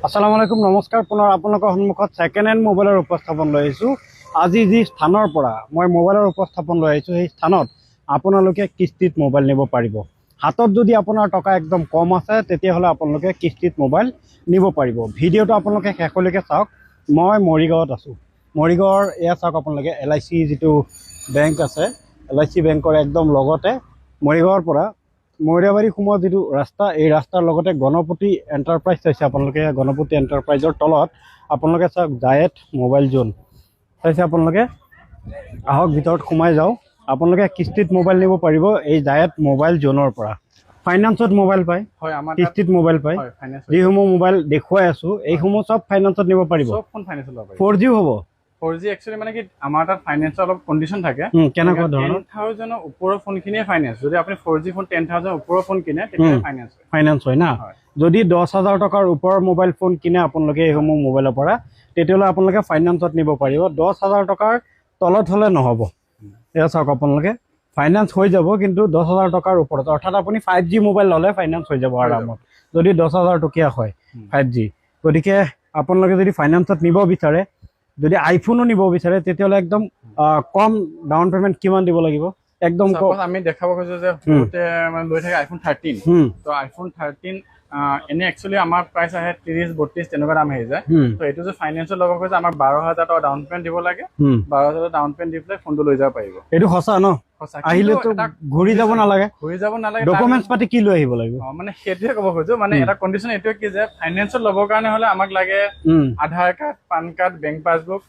আসসালামু আলাইকুম নমস্কাৰ পুনৰ আপোনালোকৰ সন্মুখত সেকেন্ড হ্যান্ড মোবাইলৰ উপস্থাপন লৈ আহিছোঁ। আজি যি স্থানৰ পৰা মই মোবাইলৰ উপস্থাপন লৈ আহিছোঁ সেই স্থানত আপোনালোকে কিস্তিত মোবাইল নিব পাৰিব। হাতত যদি আপোনাৰ টকা একদম কম আছে তেতিয়াহ'লে আপোনালোকে কিস্তিত মোবাইল নিব পাৰিব। ভিডিঅ'টো আপোনালোকে শেষলৈকে চাওক। মই মৰিগাঁৱত আছোঁ। মৰিগাঁৱৰ এয়া চাওক আপোনালোকে LIC যিটো বেংক আছে, LIC বেংকৰ একদম লগতে মৰিগাঁৱৰ পৰা মৈৰাবাৰী সোমোৱা যিটো ৰাস্তা, এই ৰাস্তাৰ লগতে গণপতি এণ্টাৰপ্ৰাইজ চাইছে আপোনালোকে। গণপতি এণ্টাৰপ্ৰাইজৰ তলত আপোনালোকে চাওক জায়েট মোবাইল জোন চাইছে আপোনালোকে। আহক ভিতৰত সোমাই যাওঁ। আপোনালোকে কিস্তিত মোবাইল নিব পাৰিব এই জায়েট মোবাইল জোনৰ পৰা। ফাইনেন্সত মোবাইল পায়, কিস্তিত মোবাইল পায়। যিসমূহ মোবাইল দেখুৱাই আছোঁ এইসমূহ সব ফাইনেন্সত নিব পাৰিব। 4G হ'ব। 4G একচুয়ালি মানে কি আমাৰ তাত ফাইনেন্সৰ অলপ কন্ডিশন থাকে। কেনেকুৱা ধৰণৰ? 10,000 ৰ ওপৰৰ ফোনখিনিয়ে ফাইনেন্স। যদি আপুনি 4G ফোন 10,000 ওপৰৰ ফোন কিনে তেতিয়া ফাইনেন্স হয়। ফাইনেন্স হয় না। যদি 10,000 টকাৰ ওপৰৰ মোবাইল ফোন কিনে আপোনালোকে এইসমূহ মোবাইলৰ পৰা তেতিয়াহ'লে আপোনালোকে ফাইনেন্সত নিব পাৰিব। 10,000 টকাৰ তলত হ'লে নহ'ব। এয়া চাওক আপোনালোকে ফাইনেন্স হৈ যাব, কিন্তু 10,000 টকাৰ ওপৰত, অৰ্থাৎ আপুনি 5G মোবাইল ল'লে ফাইনেন্স হৈ যাব আৰামত, যদি 10,000 টকীয়া হয় 5G। গতিকে আপোনালোকে যদি ফাইনেন্সত নিব বিচাৰে, যদি আইফোনো নিব বিচাৰে তেতিয়াহ'লে একদম কম ডাউন পেমেন্ট কিমান দিব লাগিব? একদম আমি দেখাব খুজিছো যে বহুতে মানে লৈ থাকে আইফোন 13। তো আইফোন 13 এনে একচুয়ালি আমাৰ প্ৰাইস আহে 30-32 তেনেকুৱা দাম আহি যায়। তো এইটো যে ফাইনেন্সৰ লব কৈছে আমাৰ 12,000 টকা ডাউন পেমেন্ট দিব লাগে। 12,000 ডাউন পেমেন্ট দি পেলাই ফোনটো লৈ যাব পাৰিব। এইটো সঁচা ন? আহিলে তো ঘূৰি যাব নালাগে। ডকুমেন্টস পাতি কি লৈ আহিব লাগিব? মানে সেইটোৱে ক'ব খুজিছো। মানে এটা কন্ডিশন এইটো কি যে ফাইনেন্সত ল'বৰ কাৰণে হলে আমাক লাগে Aadhaar card, PAN card, bank passbook,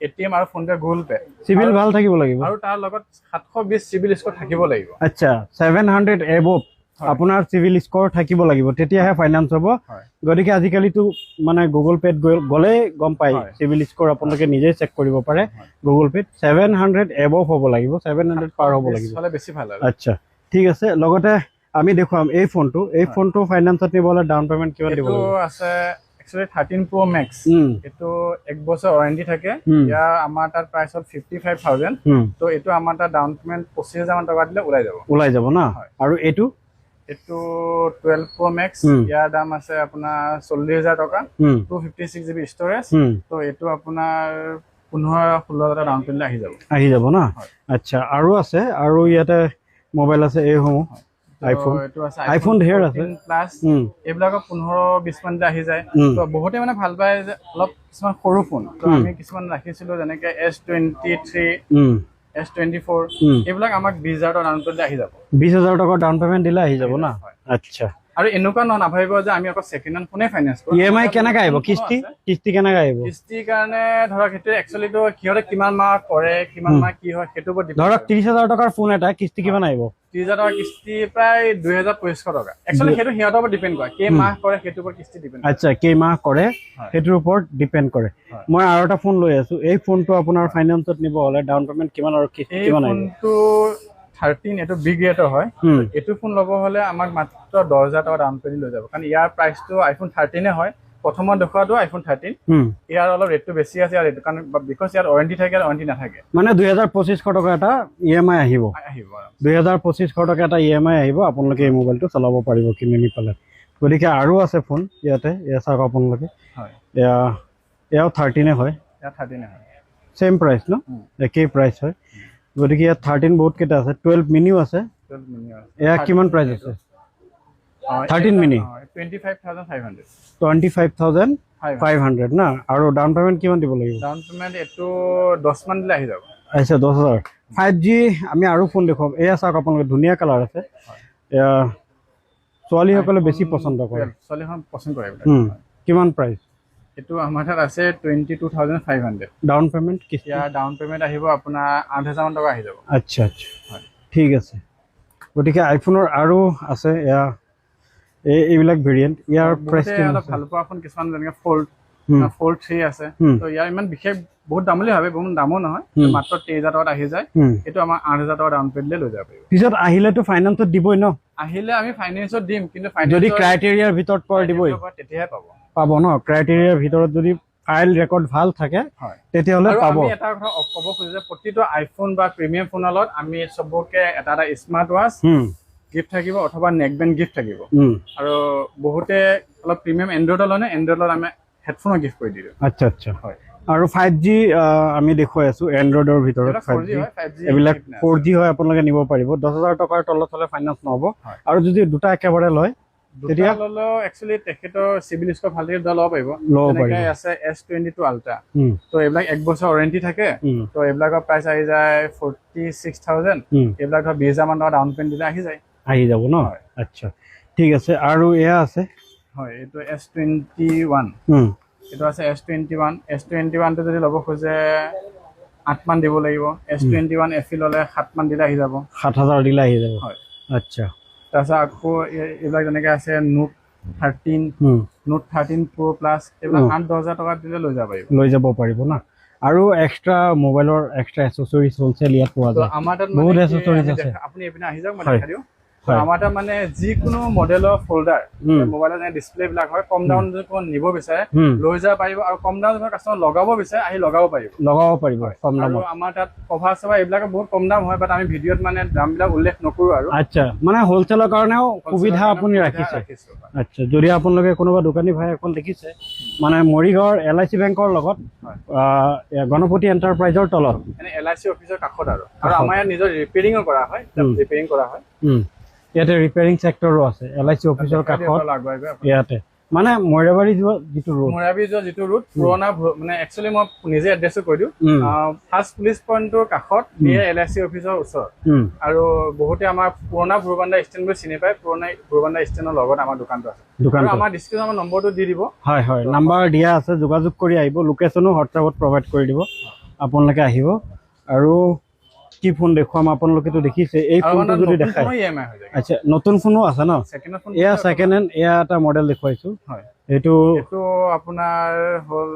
ATM আৰু phone pay, Google pay. CIBIL ভাল থাকিব লাগিব আৰু তাৰ লগত 720 সিভিল স্কোৰ থাকিব লাগিব। আচ্ছা, 700 এবভ আপোনাৰ সিভিল স্কোৰ থাকিব লাগিব, তেতিয়াহে ফাইনেন্স হ'ব। গতিকে আজিকালিতো মানে গুগল পেত গ'লে গম পায় সিভিল স্কোৰ, আপোনালোকে নিজে চেক কৰিব পাৰে গুগল পেত। 700 এবভ হ'ব লাগিব, 700 পাৰ হ'ব লাগিব, বেছি ভাল। আচ্ছা ঠিক আছে। লগতে আমি দেখুৱাম এই ফোনটো ফাইনেন্সত নিবলৈ ডাউন পেমেন্ট কিমান দিব লাগিব? এইটো আছে একচুয়ালি 13 Pro Max। এইটো 1 বছৰ ওয়াৰেন্টি থাকে। ইয়া আমাৰ তাত প্ৰাইস হ'ল 55,000। তো এইটো আমাৰ তাত ডাউন পেমেন্ট 25,000 মান টকা দিলে ওলাই যাব না। আৰু এইটো 12 Pro Max, ইয়াৰ দাম আছে আপোনাৰ 40,000 টকা, 256GB ষ্টৰেজ। তো এইটো আপোনাৰ 15-16,000 ডাউন পেমেন্ট আহি যাব না। আচ্ছা, আৰু আছে, আৰু ইয়াতে মোবাইল আছে এইসমূহ আইফোন ঢেৰ আছে প্লাস এইবিলাকৰ 15-20 মান আহি যায়। তো বহুতে মানে ভাল পায় যে অলপ কিছুমান সৰু ফোন। তো আমি কিছুমান ৰাখিছিলো যেনেকে S23, S24, এইবিলাক আমাক 20,000 টকা ডাউন পেমেন্ট আহি যাব। 20,000 টকা ডাউন পেমেন্ট দিলে আহি যাব না। আচ্ছা, আৰু এনেকুৱা নাভাবিব যে আমি আকৌ সেকেন্ড হ্যান্ড ফোনে ফাইনেন্স কৰো। EMI কেনেকৈ আহিব? কিস্তি কেনেকৈ আহিব? কিস্তিৰ কাৰণে ধৰক সেইটো একচুয়ালি তো কিহতে কিমান মাহ কৰে, কিমান মাহ কি হয় সেইটো ওপৰত ডিপেন্ড। ধৰক 30,000 টকাৰ ফোন এটা কিস্তি কিমান আহিব? 30,000 টকা কিস্তি প্ৰায় 2,200 টকা। একচুয়ালি সেইটো সিহঁতৰ ওপৰত ডিপেন্ড কৰে, কেই মাহ কৰে সেইটোৰ ওপৰত কিস্তি ডিপেন্ড কৰে। আচ্ছা, কেই মাহ কৰে সেইটোৰ ওপৰত ডিপেন্ড কৰে। মই আৰু এটা ফোন লৈ আছো, এই ফোনটো আপোনাৰ ফাইনেন্সত নিব হলে ডাউন পেমেন্ট কিমান আৰু কিস্তি কিমান আহিব? ফোনটো 13 এটো বিগ ৰেটৰ হয়। এটো ফোন ল'ব হলে আমাক মাত্ৰ 10,000 টকা ডাউন পেমেন্ট লৈ যাব, কাৰণ ইয়াৰ প্ৰাইসটো আইফোন 13 হয়। প্ৰথমত দেখুৱাটো আইফোন 13, ইয়াৰ অলপ ৰেটটো বেছি আছে আৰু কাৰণ বিকজ ইয়াৰ ওয়াৰেন্টি থাকে আৰু ওয়াৰেন্টি নাথাকে। মানে 2,250 টকা এটা EMI আহিব। 2,250 টকা এটা EMI আহিব, আপোনালোকে এই মোবাইলটো চলাব পাৰিব কিনি নি পালে। গতিকে আৰু আছে ফোন ইয়াতে, এয়া চাওক আপোনালোকে। এয়াও 13 হয়। সেম প্ৰাইস ন? একেই প্ৰাইস হয়। গতিকে ইয়াত 13 বহুত কেইটা আছে, 12 মিনিও আছে। এয়া কিমান প্ৰাইস আছে? 13 মিনি 25,500 না। আৰু ডাউন পেমেন্ট কিমান দিব লাগিব? ডাউন পেমেন্ট এটো 10 মান দিলে আহি যাব। আচ্ছা, 10,000। 5G আমি আৰু ফোন দেখুৱাম। এয়া চাওক আপোনালোকে, ধুনীয়া কালাৰ আছে। এয়া ছোৱালীসকলে বেছি পছন্দ কৰে, ছোৱালীখন পছন্দ কৰে। কিমান প্ৰাইস? এটো আমাৰ তাত আছে 22,500। ডাউন পেমেন্ট কিস্তি? ডাউন পেমেন্ট আহিব আপোনাৰ 8,000 মান টকা আহি যাব। আচ্ছা আচ্ছা, ঠিক আছে। গতিকে আইফোনৰ আৰু আছে এয়া এইবিলাক ভেৰিয়েন্ট। ইয়াৰ প্ৰাইস কি? অলপ ভাল পোৱা ফোন কিছুমান যেনেকে ফল্ড 3 আছে। তো ইয়াৰ ইমান বিশেষ বহুত দাম বুলি ভাবে, বহুত দামো নহয়, মাত্ৰ 30,000 টকাত আহি যায়। এটো আমাৰ 8,000 টকা ডাউন পেমেন্ট লৈ যাব পাৰিব। পিছত আহিলেতো ফাইনেন্সত দিবই ন? আহিলে আমি ফাইনেন্সত দিম, কিন্তু যদি ক্ৰাইটেৰিয়াৰ ভিতৰত পৰে দিবই, তেতিয়াহে পাব ন? ক্ৰাইটেৰিয়াৰ ভিতৰত যদি ফাইল ৰেকৰ্ড ভাল থাকে তেতিয়াহ'লে পাব। আমি এটা কথা ক'ব খুজিছো যে প্ৰতিটো আইফোন বা প্ৰিমিয়াম ফোনৰ লগত আমি সবকে এটা স্মাৰ্ট ওৱাচ গিফ্ট থাকিব অথবা নেক বেণ্ড গিফ্ট থাকিব। আৰু বহুতে অলপ প্ৰিমিয়াম এণ্ড্ৰইডৰ লয় এণ্ড্ৰইডত আমি হেডফোনো গিফ্ট কৰি দিলোঁ। আচ্ছা আচ্ছা। হয় আৰু 5G আমি দেখুৱাই আছোঁ এণ্ড্ৰইডৰ ভিতৰত 5G এইবিলাক 4G হয় আপোনালোকে নিব পাৰিব। 10,000 টকাৰ তলত হ'লে ফাইনেন্স নহ'ব। আৰু যদি দুটা একেবাৰে লয় তেতিয়া ল'লেও একচুৱেলি তেখেতৰ চিভিল স্ক'ৰ ভাল থাকিলে ল'ব পাৰিব। যেনেকৈ আছে S22 Ultra, তো এইবিলাক 1 বছৰ ৱাৰেণ্টি থাকে। তো এইবিলাকৰ প্ৰাইচ আহি যায় 46,000। এইবিলাক ধৰ 20,000 মান টকা ডাউন পে'মেণ্ট দিলে আহি যাব ন। আচ্ছা ঠিক আছে। আৰু এয়া আছে হয়, এইটো S21। এইটো আছে S21। S21টো যদি ল'ব খোজে 8 মান দিব লাগিব। S21 FE ল'লে 7 মান দিলে আহি যাব। 7,000 দিলে আহি যাব। হয় আচ্ছা। তাৰপিছত আকৌ এইবিলাক যেনেকৈ আছে Note 13, Note 13 Pro Plus, এইবিলাক 8-10,000 টকা দিলে লৈ যাব পাৰিব না। আৰু এক্সট্ৰা মোবাইলৰ এক্সট্ৰা এচেছৰিজ হ'লচেল ইয়াত পোৱা যায়। আমাৰ তাত বহুত এচেছৰিজ আছে। আপুনি এইপিনে আহি যাওক, মই দেখাই দিওঁ। আমাৰ তাত মানে যিকোনো মডেলৰ ফল্ডাৰ মোবাইলৰ যে ডিছপ্লে বিলাক হয়, কম দামত যদি কোনো নিব বিচাৰে লৈ যাব পাৰিব। আৰু কম দামত যদি কাষ্টমাৰ লগাব বিচাৰে আহি লগাব পাৰিব কম দামত। আমাৰ তাত কভাৰ চভাৰ এইবিলাক বহুত কম দাম হয়, বাট আমি ভিডিঅ'ত মানে দামবিলাক উল্লেখ নকৰোঁ আৰু। আচ্ছা, মানে হ'লচেলৰ কাৰণেও সুবিধা আপুনি ৰাখিছে। আচ্ছা, যদি আপোনালোকে কোনোবা দোকানী ভাই এখন দেখিছে মানে মৰিগাঁৱৰ LIC বেংকৰ লগত গণপতি এণ্টাৰপ্ৰাইজৰ তলত LIC অফিচৰ কাষত আৰু আমাৰ ইয়াত নিজৰ ৰিপেয়াৰিঙো কৰা হয়। ইয়াতে ৰিপেয়াৰিং ছেক্টৰো আছে LIC অফিচৰ কাষত। ইয়াতে মানে মৈৰাবাৰী যোৱা যিটো ৰুট পুৰণা, মানে একচুৱেলি মই নিজে এড্ৰেছটো কৈ দিওঁ। ফাৰ্ষ্ট পুলিচ পইণ্টৰ কাষত LIC অফিচৰ ওচৰত। আৰু বহুতে আমাৰ পুৰণা ভুৰবাণ্ডা ষ্টেণ্ড বুলি চিনি পায়। পুৰণা ভুৰবাণ্ডা ষ্টেণ্ডৰ লগত আমাৰ দোকানটো আছে। আমাৰ ডিছক্ৰিপশ্যনত আমাৰ নম্বৰটো দি দিব। হয় হয়, নাম্বাৰ দিয়া আছে, যোগাযোগ কৰি আহিব। লোকেশ্যনো হোৱাটছএপত প্ৰভাইড কৰি দিব, আপোনালোকে আহিব। আৰু কি ফোন দেখুৱাম, আপোনালোকেতো দেখিছে। এই ফোনটো যদি দেখায়, আচ্ছা নতুন ফোনো আছে ন। এয়া ছেকেণ্ড হেণ্ড, এয়া এটা মডেল দেখুৱাইছো। এইটো আপোনাৰ হ'ল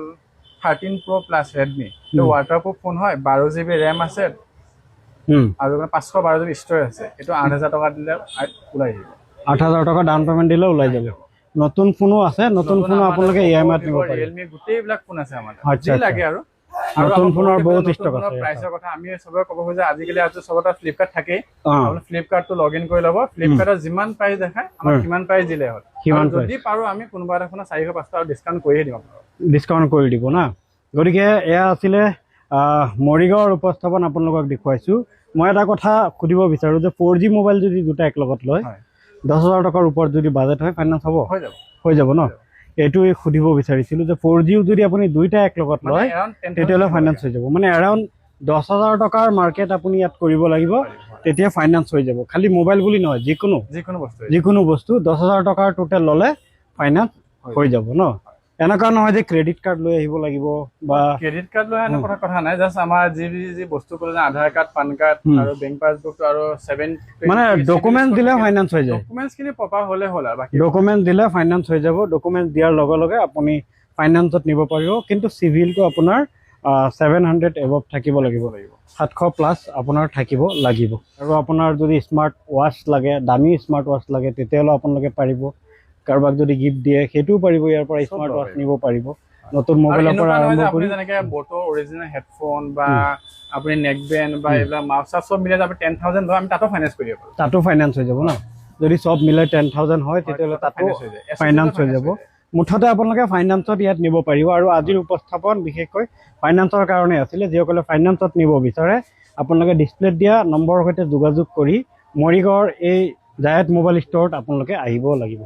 13 Pro Plus Redmi। এইটো ৱাটাৰপ্ৰুফ ফোন হয়, 12 GB ৰেম আছে আৰু 512 GB ষ্ট'ৰেজ আছে। এইটো 8,000 টকা দিলে ওলাই আহিব। 8,000 টকা ডাউন পে'মেণ্ট দিলে ওলাই যাব। নতুন ফোনো আছে, নতুন ফোনো আপোনালোকে EMI-ত নিব পাৰিব। ৰিয়েলমি গোটেইবিলাক ফোন আছে আমাৰ। আচ্ছা লাগে আৰু নতুন ফোনৰ বহুত ষ্টক আছে। প্ৰাইচৰ কথা আমি চবে ক'ব খোজে, আজিকালি আৰু চবতে ফ্লিপকাৰ্ট থাকেই। আপুনি ফ্লিপকাৰ্টটো লগ ইন কৰি ল'ব। ফ্লিপকাৰ্টত যিমান প্ৰাইচ দেখায় আমাক সিমান প্ৰাইচ দিলে হ'ল। যদি পাৰোঁ আমি কোনোবা এটা ফোনত 400-500 টকা ডিছকাউণ্ট কৰিয়ে দিম আপোনাক। ডিছকাউণ্ট কৰি দিব না। গতিকে এয়া আছিলে মৰিগাঁৱৰ উপস্থাপন আপোনালোকক দেখুৱাইছোঁ। মই এটা কথা সুধিব বিচাৰোঁ যে 4G মোবাইল যদি দুটা একেলগত লয়, 10,000 টকাৰ ওপৰত যদি বাজেট হয়, ফাইনেন্স হ'ব? হৈ যাব ন। এইটোৱে সুধিব বিচাৰিছিলোঁ যে 4Gও যদি আপুনি দুইটা একলগত লয় তেতিয়াহ'লে ফাইনেন্স হৈ যাব। মানে এৰাউণ্ড 10,000 টকাৰ মাৰ্কেট আপুনি ইয়াত কৰিব লাগিব, তেতিয়া ফাইনেন্স হৈ যাব। খালি মোবাইল বুলি নহয়, যিকোনো বস্তু 10,000 টকাৰ টোটেল ল'লে ফাইনেন্স হৈ যাব ন। এনেকুৱা নহয় যে ক্ৰেডিট কাৰ্ড লৈ আহিব লাগিব বা ক্ৰেডিট কাৰ্ড লৈ এনেকুৱা কথা নাই। জাষ্ট আমাৰ যি বস্তু ক'লে যে আধাৰ কাৰ্ড, পান কাৰ্ড আৰু বেংক পাছবুকটো আৰু 7 মানে ডকুমেণ্টছ দিলে ফাইনেন্স হৈ যায়। ডকুমেণ্টছখিনি প্ৰপাৰ হ'লে হ'ল আৰু বাকী ডকুমেণ্টছ দিলে ফাইনেন্স হৈ যাব। ডকুমেণ্টছ দিয়াৰ লগে লগে আপুনি ফাইনেন্সত নিব পাৰিব। কিন্তু চিভিলটো আপোনাৰ 700 এবভ থাকিব লাগিব। 700+ আপোনাৰ থাকিব লাগিব। আৰু আপোনাৰ যদি স্মাৰ্ট ৱাচ লাগে, দামী স্মাৰ্ট ৱাচ লাগে, তেতিয়াহ'লে আপোনালোকে পাৰিব। কাৰোবাক যদি গিফ্ট দিয়ে সেইটোও পাৰিব। ইয়াৰ পৰা স্মাৰ্ট ৱাচ নিব পাৰিব। নতুন মোবাইলৰ পৰা আৰম্ভ কৰি যেনেকৈ ব'টৰ অৰিজিনেল হেডফোন বা আপুনি নেক বেণ্ড বা এইবিলাক মাউচ চব মিলাই আপুনি 10,000 হয়, আমি তাতো ফাইনেন্স কৰি দিব পাৰোঁ। তাতো ফাইনেন্স হৈ যাব ন। যদি চব মিলাই 10,000 হয়, তেতিয়াহ'লে তাতো ফাইনেন্স হৈ যাব। মুঠতে আপোনালোকে ফাইনেন্সত ইয়াত নিব পাৰিব। আৰু আজিৰ উপস্থাপন বিশেষকৈ ফাইনেন্সৰ কাৰণে আছিলে। যিসকলে ফাইনেন্সত নিব বিচাৰে আপোনালোকে ডিছপ্লেত দিয়া নম্বৰৰ সৈতে যোগাযোগ কৰি মৰিগাঁৱৰ এই জায়েদ মোবাইল ষ্ট'ৰত আপোনালোকে আহিব লাগিব।